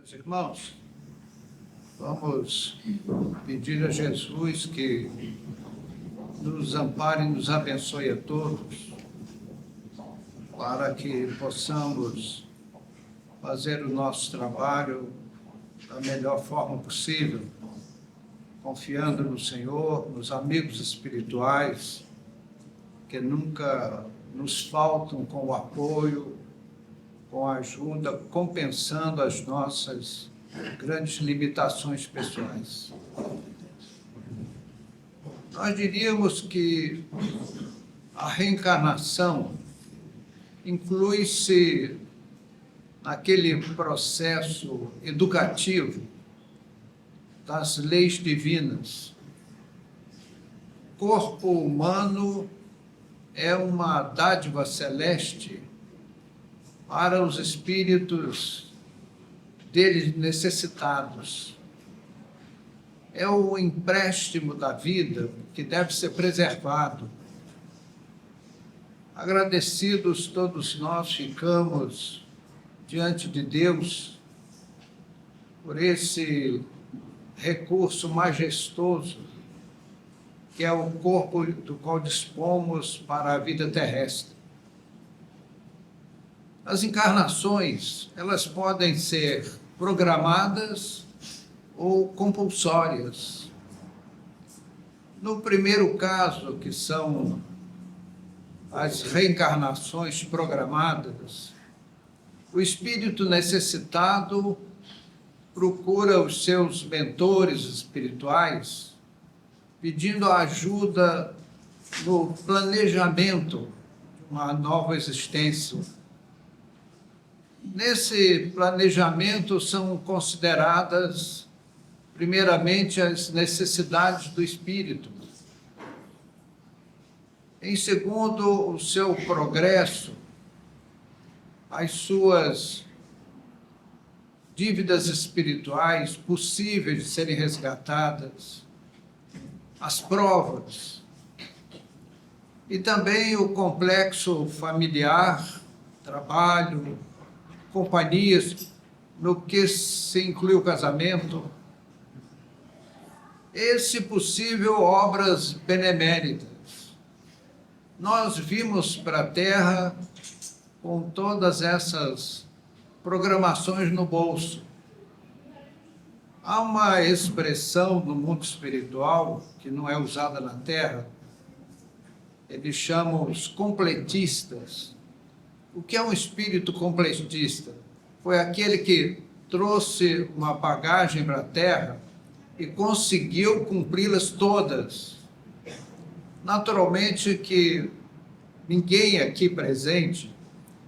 Meus irmãos, vamos pedir a Jesus que nos ampare e nos abençoe a todos, para que possamos fazer o nosso trabalho da melhor forma possível, confiando no Senhor, nos amigos espirituais, que nunca nos faltam com o apoio, com a ajuda, compensando as nossas grandes limitações pessoais. Nós diríamos que a reencarnação inclui-se naquele processo educativo das leis divinas. O corpo humano é uma dádiva celeste para os espíritos deles necessitados. É o empréstimo da vida que deve ser preservado. Agradecidos todos nós ficamos diante de Deus por esse recurso majestoso que é o corpo do qual dispomos para a vida terrestre. As encarnações, elas podem ser programadas ou compulsórias. No primeiro caso, que são as reencarnações programadas, o espírito necessitado procura os seus mentores espirituais, pedindo ajuda no planejamento de uma nova existência. Nesse planejamento são consideradas, primeiramente, as necessidades do espírito. Em segundo, o seu progresso, as suas dívidas espirituais possíveis de serem resgatadas, as provas, e também o complexo familiar, trabalho, companhias, no que se inclui o casamento, e, se possível, obras beneméritas. Nós vimos para a Terra com todas essas programações no bolso. Há uma expressão no mundo espiritual que não é usada na Terra, eles chamam os completistas. O que é um espírito completista? Foi aquele que trouxe uma bagagem para a Terra e conseguiu cumpri-las todas. Naturalmente que ninguém aqui presente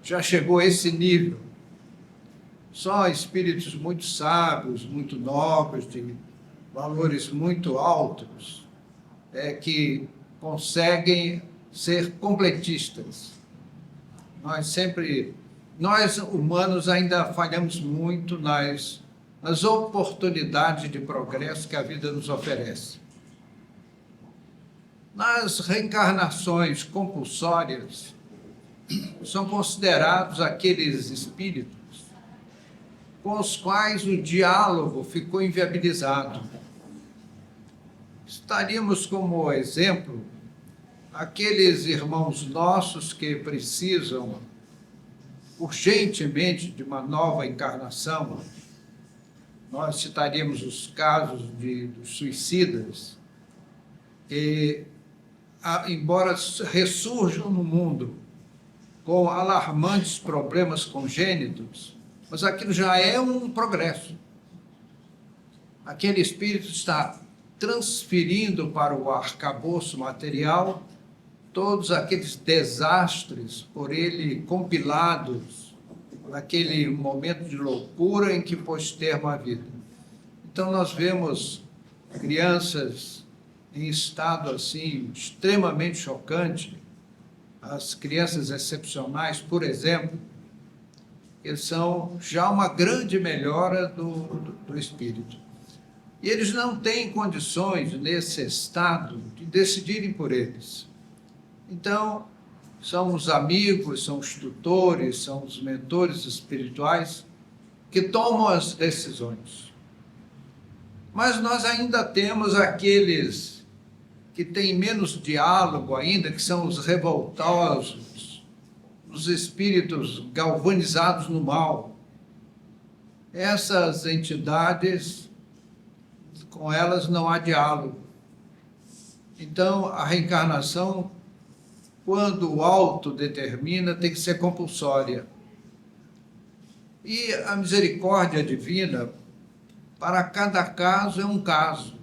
já chegou a esse nível. Só espíritos muito sábios, muito nobres, de valores muito altos, que conseguem ser completistas. Nós humanos ainda falhamos muito nas oportunidades de progresso que a vida nos oferece. Nas reencarnações compulsórias, são considerados aqueles espíritos com os quais o diálogo ficou inviabilizado. Estaríamos como exemplo aqueles irmãos nossos que precisam urgentemente de uma nova encarnação. Nós citaríamos os casos dos suicidas, que, embora ressurjam no mundo com alarmantes problemas congênitos, mas aquilo já é um progresso. Aquele espírito está transferindo para o arcabouço material todos aqueles desastres por ele compilados naquele momento de loucura em que pôs termo à vida. Então nós vemos crianças em estado assim extremamente chocante, as crianças excepcionais, por exemplo, que são já uma grande melhora do espírito. E eles não têm condições, nesse estado, de decidirem por eles. Então, são os amigos, são os tutores, são os mentores espirituais que tomam as decisões. Mas nós ainda temos aqueles que têm menos diálogo ainda, que são os revoltosos, os espíritos galvanizados no mal. Essas entidades, com elas não há diálogo. Então, a reencarnação, quando o alto determina, tem que ser compulsória. E a misericórdia divina, para cada caso é um caso.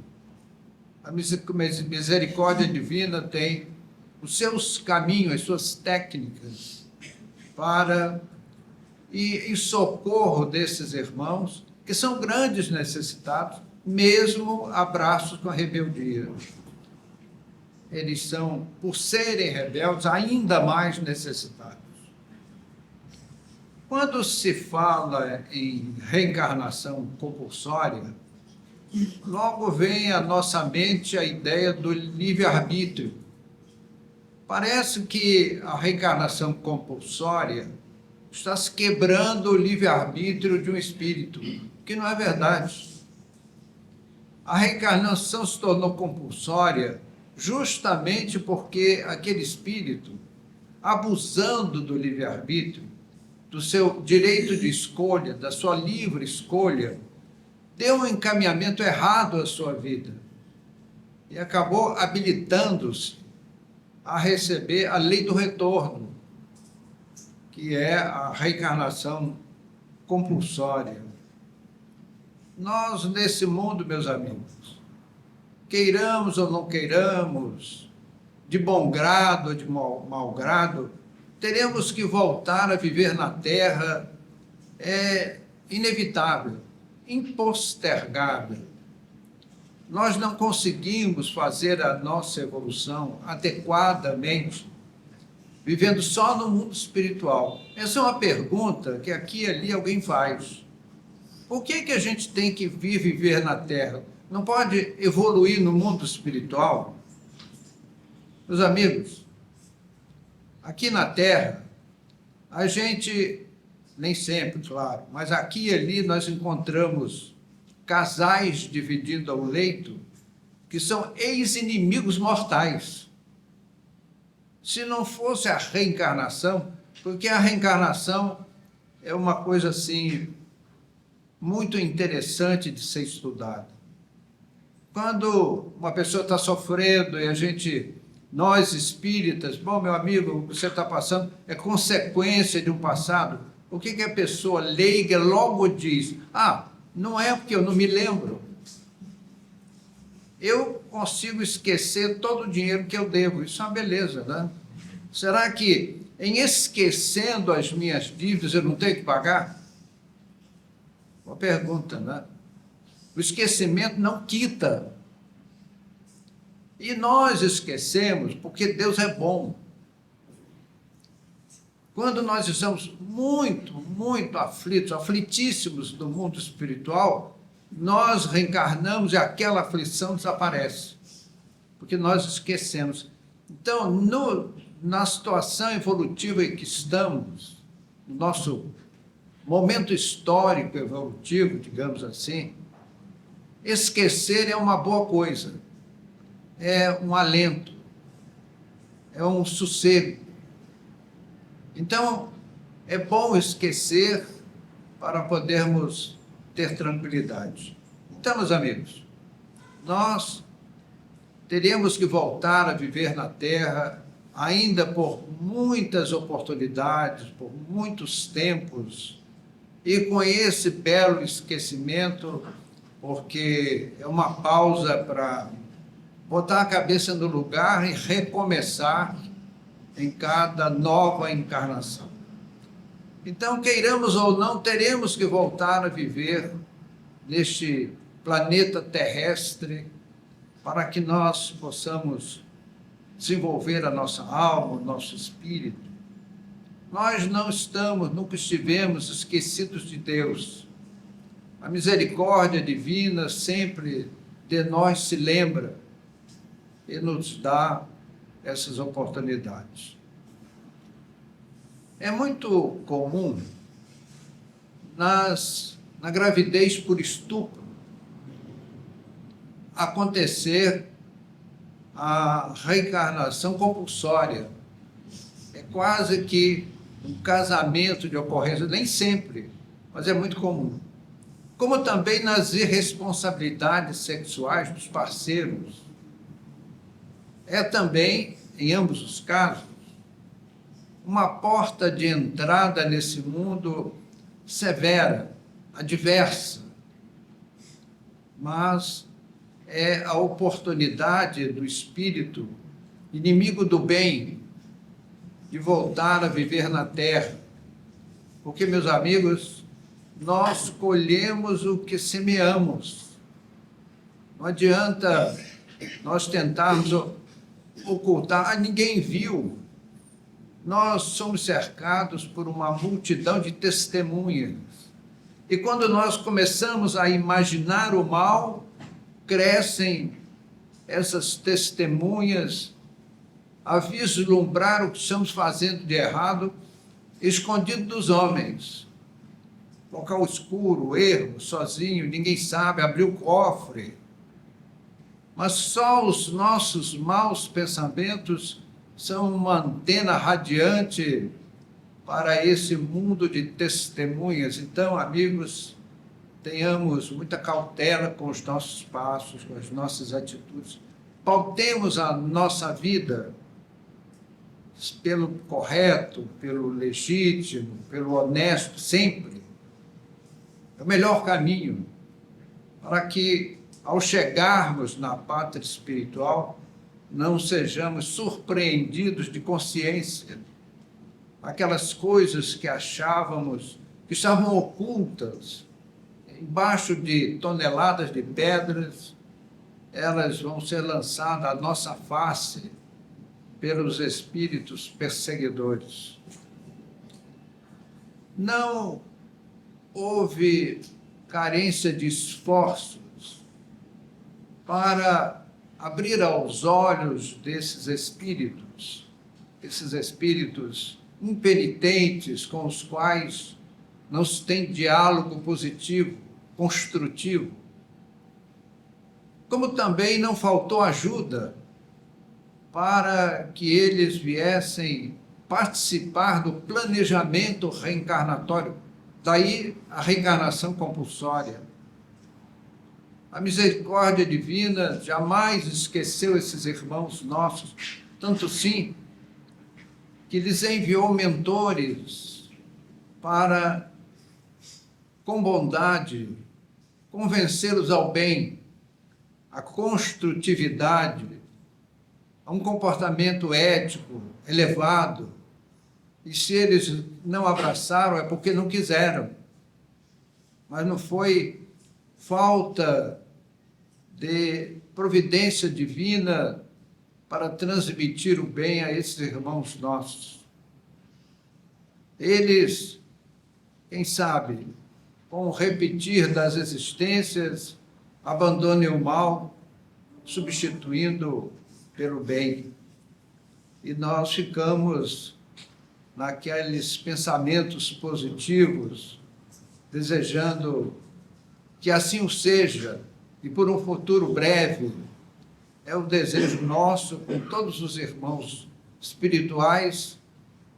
A misericórdia divina tem os seus caminhos, as suas técnicas para ir em socorro desses irmãos que são grandes necessitados, mesmo abraços com a rebeldia. Eles são, por serem rebeldes, ainda mais necessitados. Quando se fala em reencarnação compulsória, logo vem à nossa mente a ideia do livre-arbítrio. Parece que a reencarnação compulsória está se quebrando o livre-arbítrio de um espírito, que não é verdade. A reencarnação se tornou compulsória justamente porque aquele espírito, abusando do livre-arbítrio, do seu direito de escolha, da sua livre escolha, deu um encaminhamento errado à sua vida e acabou habilitando-se a receber a lei do retorno, que é a reencarnação compulsória. Nós, nesse mundo, meus amigos, queiramos ou não queiramos, de bom grado ou de mau grado, teremos que voltar a viver na Terra, é inevitável, impostergável. Nós não conseguimos fazer a nossa evolução adequadamente, vivendo só no mundo espiritual. Essa é uma pergunta que aqui e ali alguém faz. Por que a gente tem que vir viver na Terra? Não pode evoluir no mundo espiritual? Meus amigos, aqui na Terra, a gente, nem sempre, claro, mas aqui e ali nós encontramos casais dividindo o leito que são ex-inimigos mortais. Se não fosse a reencarnação, porque a reencarnação é uma coisa assim muito interessante de ser estudada. Quando uma pessoa está sofrendo e nós espíritas, bom, meu amigo, o que você está passando é consequência de um passado. O que a pessoa leiga logo diz? Ah, não é porque eu não me lembro. Eu consigo esquecer todo o dinheiro que eu devo. Isso é uma beleza, né? Será que, em esquecendo as minhas dívidas, eu não tenho que pagar? Uma pergunta, né? O esquecimento não quita. E nós esquecemos porque Deus é bom. Quando nós estamos muito aflitos, aflitíssimos do mundo espiritual, nós reencarnamos e aquela aflição desaparece, porque nós esquecemos. Então, na situação evolutiva em que estamos, no nosso momento histórico evolutivo, digamos assim, esquecer é uma boa coisa, é um alento, é um sossego. Então, é bom esquecer para podermos ter tranquilidade. Então, meus amigos, nós teremos que voltar a viver na Terra ainda por muitas oportunidades, por muitos tempos, e com esse belo esquecimento, porque é uma pausa para botar a cabeça no lugar e recomeçar em cada nova encarnação. Então, queiramos ou não, teremos que voltar a viver neste planeta terrestre para que nós possamos desenvolver a nossa alma, o nosso espírito. Nós não estamos, nunca estivemos esquecidos de Deus. A misericórdia divina sempre de nós se lembra e nos dá essas oportunidades. É muito comum nas na gravidez por estupro, acontecer a reencarnação compulsória. É quase que um casamento de ocorrência, nem sempre, mas é muito comum. Como também nas irresponsabilidades sexuais dos parceiros. É também, em ambos os casos, uma porta de entrada nesse mundo severa, adversa, mas é a oportunidade do espírito, inimigo do bem, de voltar a viver na Terra. Porque, meus amigos, nós colhemos o que semeamos. Não adianta nós tentarmos ocultar, ninguém viu. Nós somos cercados por uma multidão de testemunhas. E quando nós começamos a imaginar o mal, crescem essas testemunhas a vislumbrar o que estamos fazendo de errado, escondido dos homens. Local escuro, erro, sozinho, ninguém sabe, abrir o cofre. Mas só os nossos maus pensamentos são uma antena radiante para esse mundo de testemunhas. Então, amigos, tenhamos muita cautela com os nossos passos, com as nossas atitudes. Pautemos a nossa vida pelo correto, pelo legítimo, pelo honesto, sempre. É o melhor caminho para que, ao chegarmos na pátria espiritual, não sejamos surpreendidos de consciência. Aquelas coisas que achávamos que estavam ocultas, embaixo de toneladas de pedras, elas vão ser lançadas à nossa face pelos espíritos perseguidores. Não houve carência de esforços para abrir aos olhos desses espíritos impenitentes com os quais não se tem diálogo positivo, construtivo. Como também não faltou ajuda para que eles viessem participar do planejamento reencarnatório, daí a reencarnação compulsória. A misericórdia divina jamais esqueceu esses irmãos nossos, tanto sim que lhes enviou mentores para, com bondade, convencê-los ao bem, à construtividade, a um comportamento ético elevado. E se eles não abraçaram, é porque não quiseram. Mas não foi falta de providência divina para transmitir o bem a esses irmãos nossos. Eles, quem sabe, com o repetir das existências, abandonem o mal, substituindo pelo bem. E nós ficamos naqueles pensamentos positivos, desejando que assim o seja, e por um futuro breve. É o desejo nosso com todos os irmãos espirituais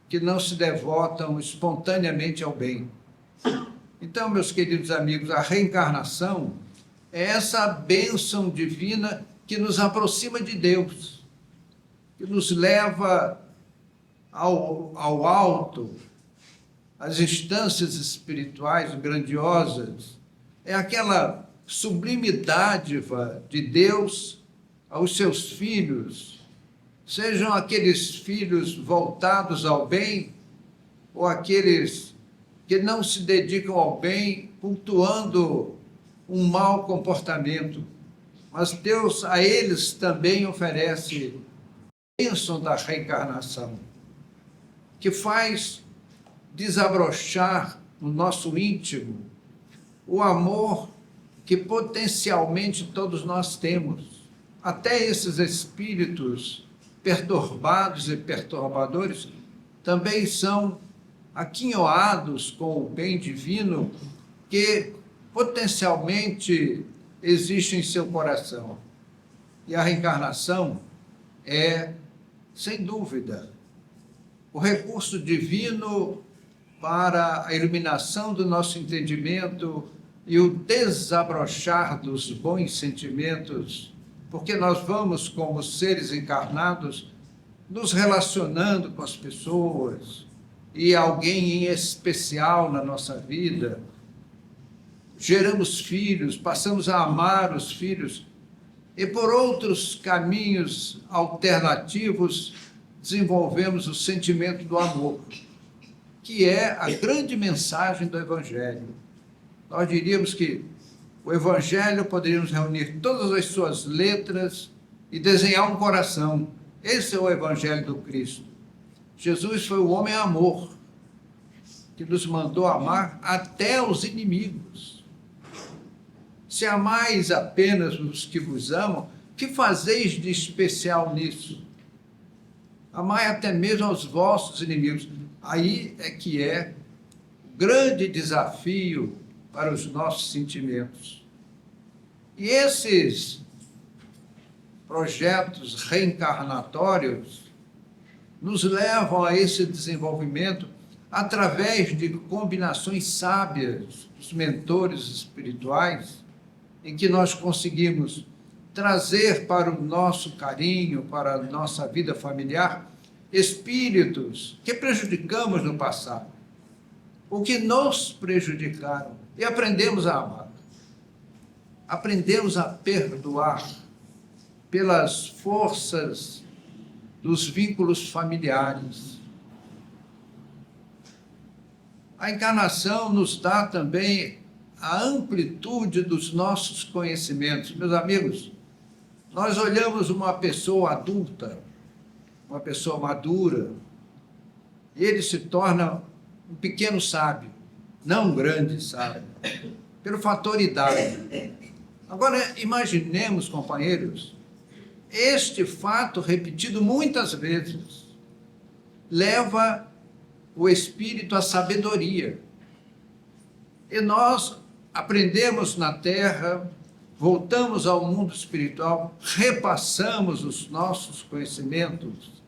que não se devotam espontaneamente ao bem. Então, meus queridos amigos, a reencarnação é essa bênção divina que nos aproxima de Deus, que nos leva ao alto, às instâncias espirituais grandiosas. É aquela sublime dádiva de Deus aos seus filhos, sejam aqueles filhos voltados ao bem ou aqueles que não se dedicam ao bem, cultuando um mau comportamento. Mas Deus a eles também oferece a bênção da reencarnação, que faz desabrochar no nosso íntimo o amor que potencialmente todos nós temos. Até esses espíritos perturbados e perturbadores também são aquinhoados com o bem divino que potencialmente existe em seu coração. E a reencarnação é, sem dúvida, o recurso divino para a iluminação do nosso entendimento e o desabrochar dos bons sentimentos, porque nós vamos, como seres encarnados, nos relacionando com as pessoas e alguém em especial na nossa vida. Geramos filhos, passamos a amar os filhos e, por outros caminhos alternativos, desenvolvemos o sentimento do amor, que é a grande mensagem do Evangelho. Nós diríamos que o Evangelho poderíamos reunir todas as suas letras e desenhar um coração. Esse é o Evangelho do Cristo. Jesus foi o homem amor, que nos mandou amar até os inimigos. Se amais apenas os que vos amam, que fazeis de especial nisso? Amai até mesmo aos vossos inimigos. Aí é que é o grande desafio para os nossos sentimentos. E esses projetos reencarnatórios nos levam a esse desenvolvimento através de combinações sábias dos mentores espirituais, em que nós conseguimos trazer para o nosso carinho, para a nossa vida familiar, espíritos que prejudicamos no passado, ou que nos prejudicaram, e aprendemos a amar. Aprendemos a perdoar pelas forças dos vínculos familiares. A encarnação nos dá também a amplitude dos nossos conhecimentos. Meus amigos, nós olhamos uma pessoa adulta, uma pessoa madura, e ele se torna um pequeno sábio, não um grande sábio, pelo fator idade. Agora, imaginemos, companheiros, este fato repetido muitas vezes leva o espírito à sabedoria. E nós aprendemos na Terra, voltamos ao mundo espiritual, repassamos os nossos conhecimentos,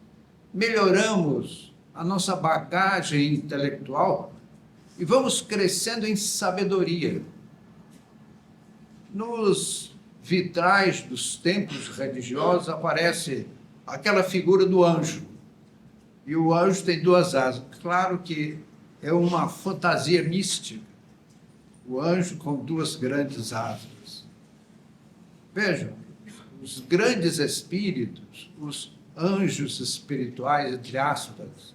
melhoramos a nossa bagagem intelectual e vamos crescendo em sabedoria. Nos vitrais dos templos religiosos aparece aquela figura do anjo. E o anjo tem duas asas. Claro que é uma fantasia mística. O anjo com duas grandes asas. Vejam, os grandes espíritos, os anjos espirituais, entre aspas,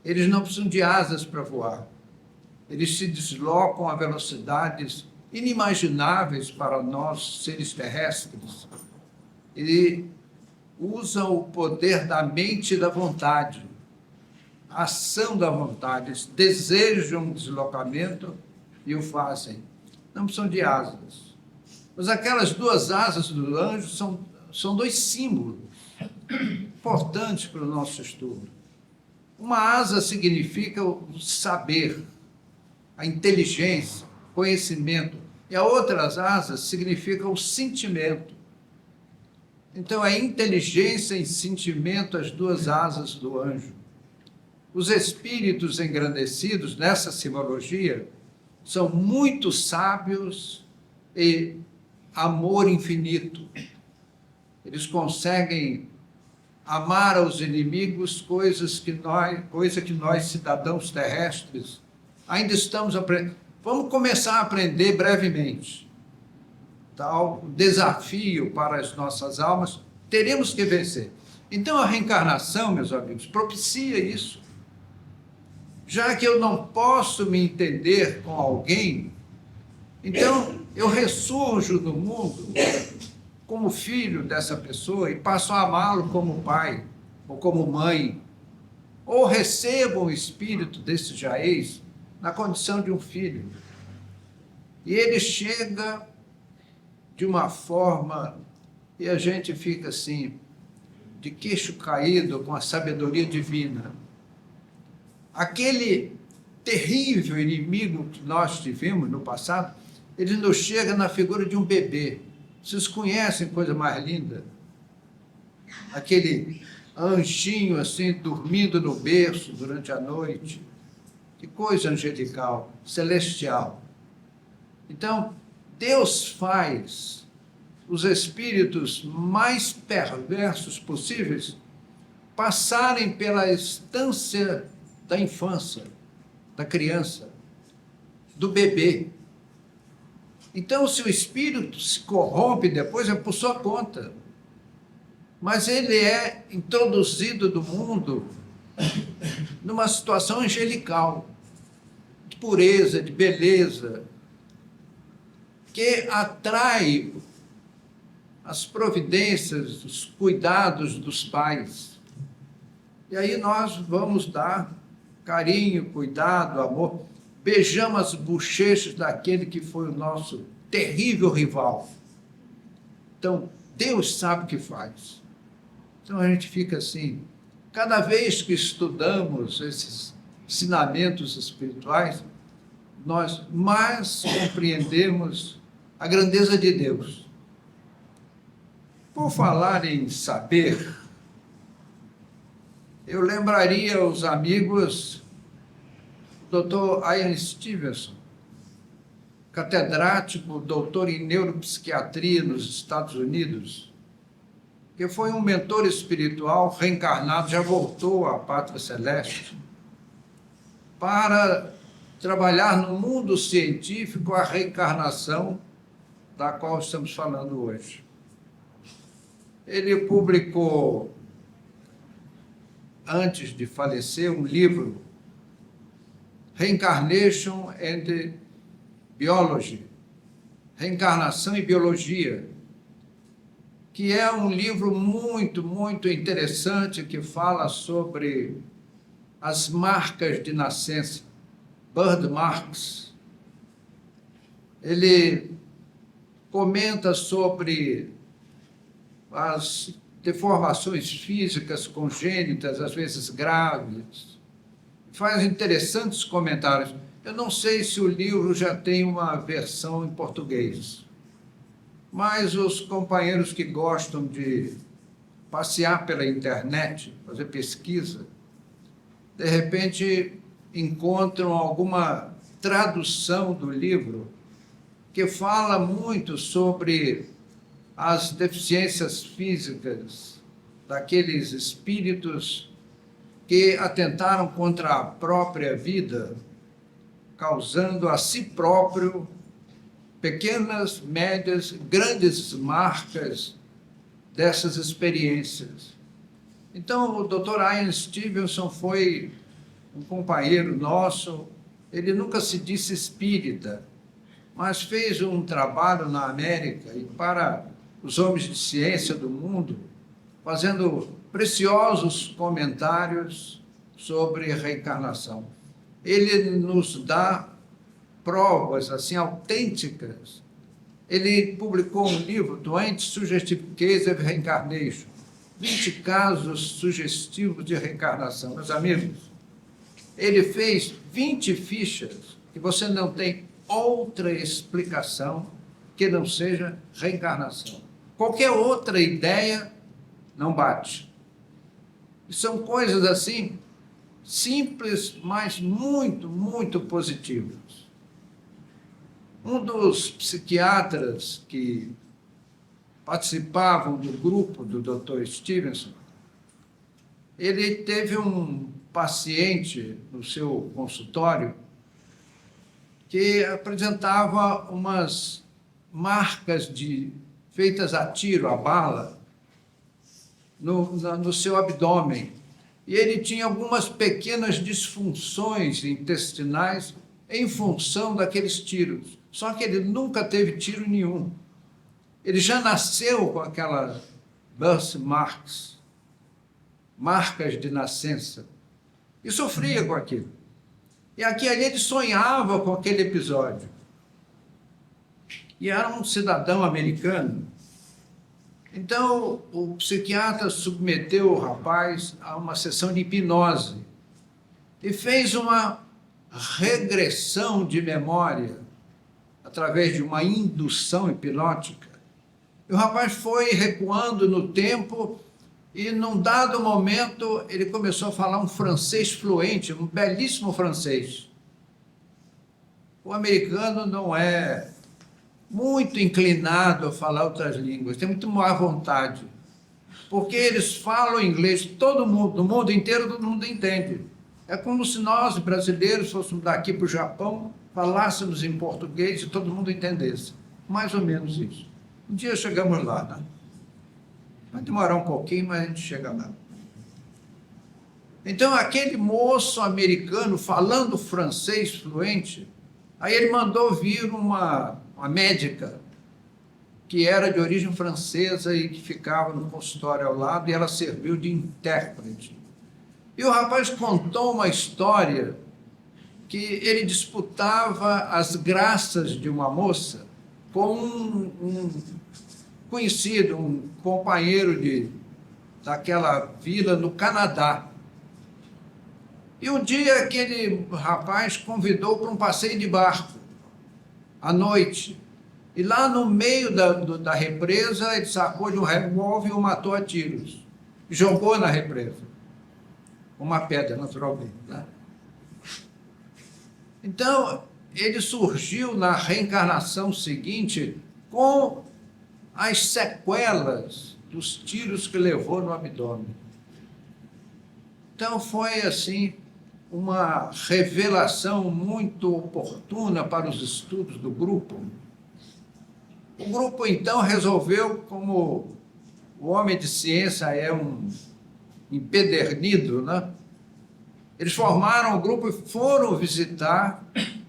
eles não precisam de asas para voar. Eles se deslocam a velocidades inimagináveis para nós, seres terrestres. E usam o poder da mente e da vontade, a ação da vontade. Eles desejam um deslocamento e o fazem. Não precisam de asas. Mas aquelas duas asas do anjo são dois símbolos importantes para o nosso estudo. Uma asa significa o saber, a inteligência, conhecimento, e a outras asas significam o sentimento. Então, é inteligência e sentimento as duas asas do anjo. Os espíritos engrandecidos, nessa simbologia, são muito sábios e amor infinito. Eles conseguem amar aos inimigos coisa que nós, cidadãos terrestres, ainda estamos aprendendo. Vamos começar a aprender brevemente. Tal desafio para as nossas almas, teremos que vencer. Então, a reencarnação, meus amigos, propicia isso. Já que eu não posso me entender com alguém, então eu ressurjo no mundo como filho dessa pessoa e passo a amá-lo como pai ou como mãe, ou recebo um espírito desse jaez na condição de um filho. E ele chega de uma forma e a gente fica assim, de queixo caído com a sabedoria divina. Aquele terrível inimigo que nós tivemos no passado ele nos chega na figura de um bebê. Vocês conhecem coisa mais linda? Aquele anjinho assim, dormindo no berço durante a noite. Que coisa angelical, celestial. Então, Deus faz os espíritos mais perversos possíveis passarem pela instância da infância, da criança, do bebê. Então, se o espírito se corrompe depois, é por sua conta. Mas ele é introduzido do mundo numa situação angelical, de pureza, de beleza, que atrai as providências, os cuidados dos pais. E aí nós vamos dar carinho, cuidado, amor. Beijamos as bochechas daquele que foi o nosso terrível rival. Então, Deus sabe o que faz. Então, a gente fica assim, cada vez que estudamos esses ensinamentos espirituais, nós mais compreendemos a grandeza de Deus. Por falar em saber, eu lembraria aos amigos do Dr. Ian Stevenson, catedrático, doutor em neuropsiquiatria nos Estados Unidos, que foi um mentor espiritual reencarnado, já voltou à Pátria Celeste, para trabalhar no mundo científico a reencarnação da qual estamos falando hoje. Ele publicou, antes de falecer, um livro, Reincarnation and Biology, Reencarnação e Biologia, que é um livro muito, muito interessante, que fala sobre as marcas de nascença, birthmarks. Ele comenta sobre as deformações físicas congênitas, às vezes graves, faz interessantes comentários. Eu não sei se o livro já tem uma versão em português, mas os companheiros que gostam de passear pela internet, fazer pesquisa, de repente encontram alguma tradução do livro que fala muito sobre as deficiências físicas daqueles espíritos que atentaram contra a própria vida, causando a si próprio pequenas, médias, grandes marcas dessas experiências. Então, o Dr. Ian Stevenson foi um companheiro nosso, ele nunca se disse espírita, mas fez um trabalho na América e para os homens de ciência do mundo, fazendo preciosos comentários sobre reencarnação. Ele nos dá provas assim autênticas. Ele publicou um livro, 20 Suggestive Cases of Reincarnation, 20 casos sugestivos de reencarnação. Meus amigos, ele fez 20 fichas que você não tem outra explicação que não seja reencarnação. Qualquer outra ideia não bate. E são coisas assim, simples, mas muito, muito positivas. Um dos psiquiatras que participavam do grupo do Dr. Stevenson, ele teve um paciente no seu consultório que apresentava umas marcas feitas a tiro, a bala, no seu abdômen. E ele tinha algumas pequenas disfunções intestinais em função daqueles tiros. Só que ele nunca teve tiro nenhum. Ele já nasceu com aquelas birthmarks, marcas de nascença, e sofria com aquilo. E aqui ali ele sonhava com aquele episódio. E era um cidadão americano. Então, o psiquiatra submeteu o rapaz a uma sessão de hipnose e fez uma regressão de memória através de uma indução hipnótica. E o rapaz foi recuando no tempo e, num dado momento, ele começou a falar um francês fluente, um belíssimo francês. O americano não é muito inclinado a falar outras línguas, tem muito má vontade, porque eles falam inglês, todo mundo, no mundo inteiro, todo mundo entende. É como se nós, brasileiros, fôssemos daqui para o Japão, falássemos em português e todo mundo entendesse. Mais ou menos isso. Um dia chegamos lá, né? Vai demorar um pouquinho, mas a gente chega lá. Então, aquele moço americano falando francês fluente, aí ele mandou vir uma médica que era de origem francesa e que ficava no consultório ao lado, e ela serviu de intérprete. E o rapaz contou uma história que ele disputava as graças de uma moça com um conhecido, um companheiro daquela vila no Canadá. E um dia aquele rapaz convidou para um passeio de barco, à noite. E lá no meio da represa, ele sacou de um revólver e o matou a tiros. Jogou na represa. Uma pedra, naturalmente, né? Então, ele surgiu na reencarnação seguinte com as sequelas dos tiros que levou no abdômen. Então, foi assim uma revelação muito oportuna para os estudos do grupo. O grupo, então, resolveu, como o homem de ciência é um empedernido, né? Eles formaram o grupo e foram visitar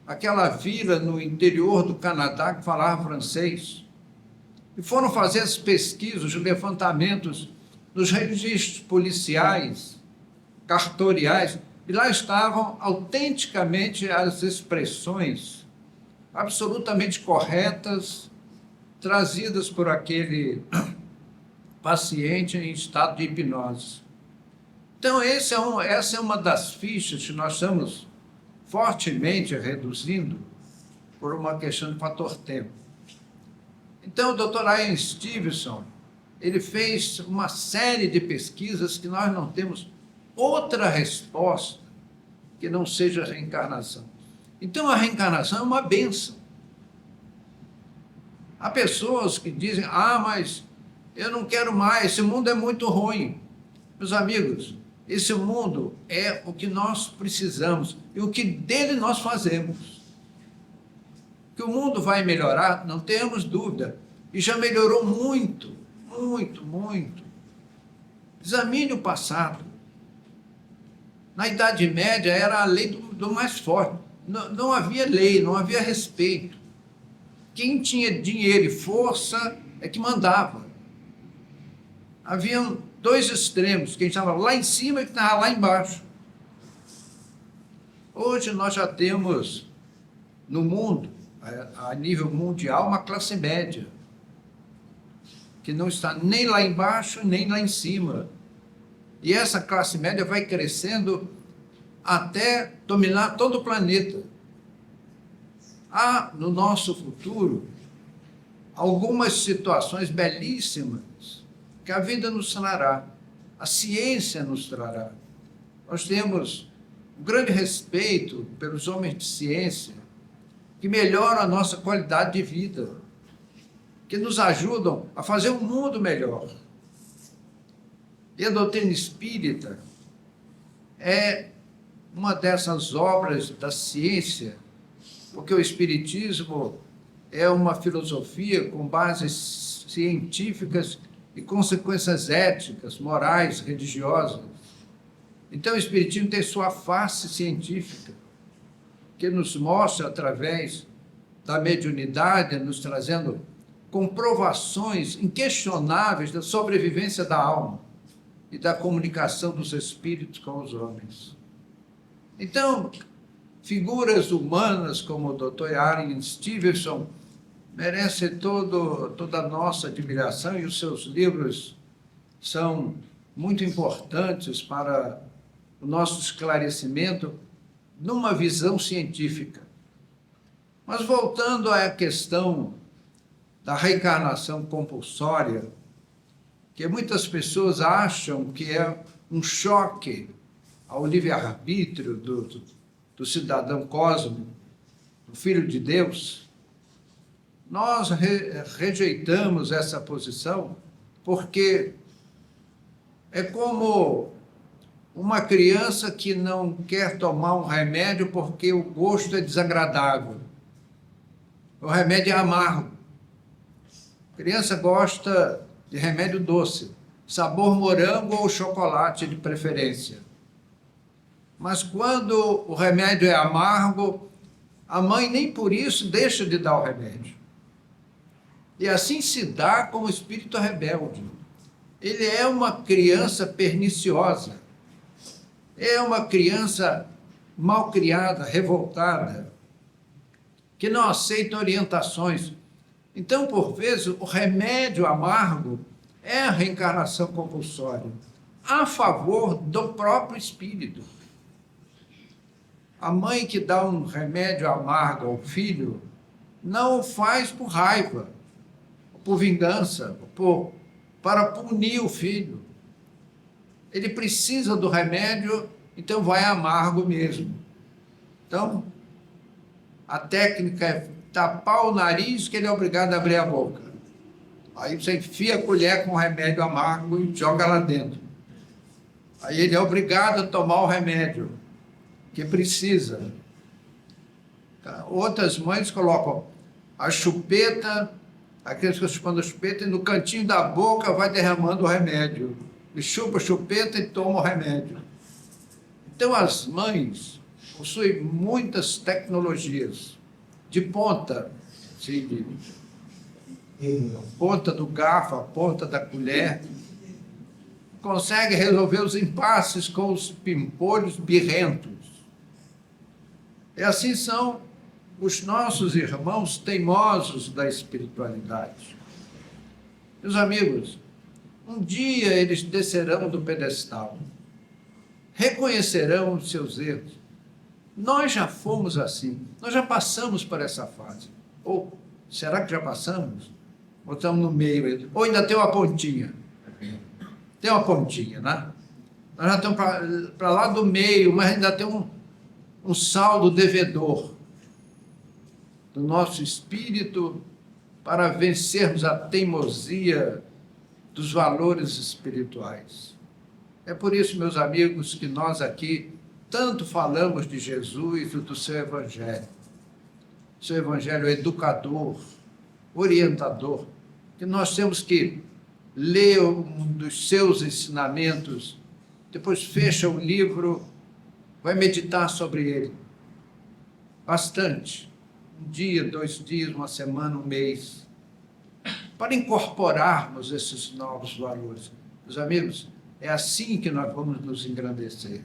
aquela vila no interior do Canadá que falava francês. E foram fazer as pesquisas, os levantamentos dos registros policiais, cartoriais, e lá estavam autenticamente as expressões absolutamente corretas trazidas por aquele paciente em estado de hipnose. Então, essa é uma das fichas que nós estamos fortemente reduzindo por uma questão de fator tempo. Então, o Dr. Ian Stevenson, ele fez uma série de pesquisas que nós não temos outra resposta que não seja a reencarnação. Então, a reencarnação é uma bênção. Há pessoas que dizem, mas eu não quero mais, esse mundo é muito ruim. Meus amigos, esse mundo é o que nós precisamos e o que dele nós fazemos. Que o mundo vai melhorar, não temos dúvida, e já melhorou muito, muito, muito. Examine o passado. Na Idade Média era a lei do mais forte. Não havia lei, não havia respeito. Quem tinha dinheiro e força é que mandava. Haviam dois extremos, quem estava lá em cima e quem estava lá embaixo. Hoje nós já temos no mundo, a nível mundial, uma classe média, que não está nem lá embaixo, nem lá em cima. E essa classe média vai crescendo até dominar todo o planeta. Há no nosso futuro algumas situações belíssimas que a vida nos trará, a ciência nos trará. Nós temos um grande respeito pelos homens de ciência que melhoram a nossa qualidade de vida, que nos ajudam a fazer um mundo melhor. E a doutrina espírita é uma dessas obras da ciência, porque o espiritismo é uma filosofia com bases científicas e consequências éticas, morais, religiosas. Então, o espiritismo tem sua face científica, que nos mostra, através da mediunidade, nos trazendo comprovações inquestionáveis da sobrevivência da alma e da comunicação dos espíritos com os homens. Então, figuras humanas como o Dr. Ian Stevenson merecem toda a nossa admiração, e os seus livros são muito importantes para o nosso esclarecimento numa visão científica. Mas voltando à questão da reencarnação compulsória, que muitas pessoas acham que é um choque ao livre-arbítrio do cidadão cósmico, do Filho de Deus, nós rejeitamos essa posição porque é como uma criança que não quer tomar um remédio porque o gosto é desagradável. O remédio é amargo. A criança gosta de remédio doce, sabor morango ou chocolate de preferência. Mas quando o remédio é amargo, a mãe nem por isso deixa de dar o remédio. E assim se dá com o espírito rebelde. Ele é uma criança perniciosa. É uma criança mal criada, revoltada, que não aceita orientações. Então, por vezes, o remédio amargo é a reencarnação compulsória, a favor do próprio espírito. A mãe que dá um remédio amargo ao filho não o faz por raiva, por vingança, para punir o filho. Ele precisa do remédio, então vai amargo mesmo. Então, a técnica é tapar o nariz, que ele é obrigado a abrir a boca. Aí você enfia a colher com o remédio amargo e joga lá dentro. Aí ele é obrigado a tomar o remédio que precisa. Outras mães colocam a chupeta, aqueles que chupam a chupeta, e no cantinho da boca vai derramando o remédio. E chupa a chupeta e toma o remédio. Então as mães possuem muitas tecnologias de ponta, assim, a ponta do garfo, a ponta da colher, consegue resolver os impasses com os pimpolhos birrentos. E assim são os nossos irmãos teimosos da espiritualidade. Meus amigos, um dia eles descerão do pedestal, reconhecerão os seus erros. Nós já fomos assim, nós já passamos por essa fase. Ou será que já passamos? Ou estamos no meio? Ou ainda tem uma pontinha? Tem uma pontinha, né? Nós já estamos para lá do meio, mas ainda tem um saldo devedor do nosso espírito para vencermos a teimosia dos valores espirituais. É por isso, meus amigos, que nós aqui tanto falamos de Jesus e do seu Evangelho. Seu Evangelho é educador, orientador, que nós temos que ler um dos seus ensinamentos, depois fecha o livro, vai meditar sobre ele. Bastante. Um dia, 2 dias, uma semana, um mês. Para incorporarmos esses novos valores. Meus amigos, é assim que nós vamos nos engrandecer.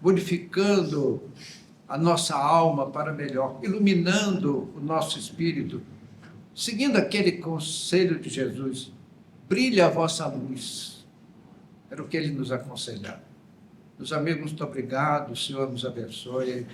Modificando a nossa alma para melhor, iluminando o nosso espírito, seguindo aquele conselho de Jesus, brilha a vossa luz. Era o que ele nos aconselhava. Meus amigos, muito obrigado, o Senhor nos abençoe.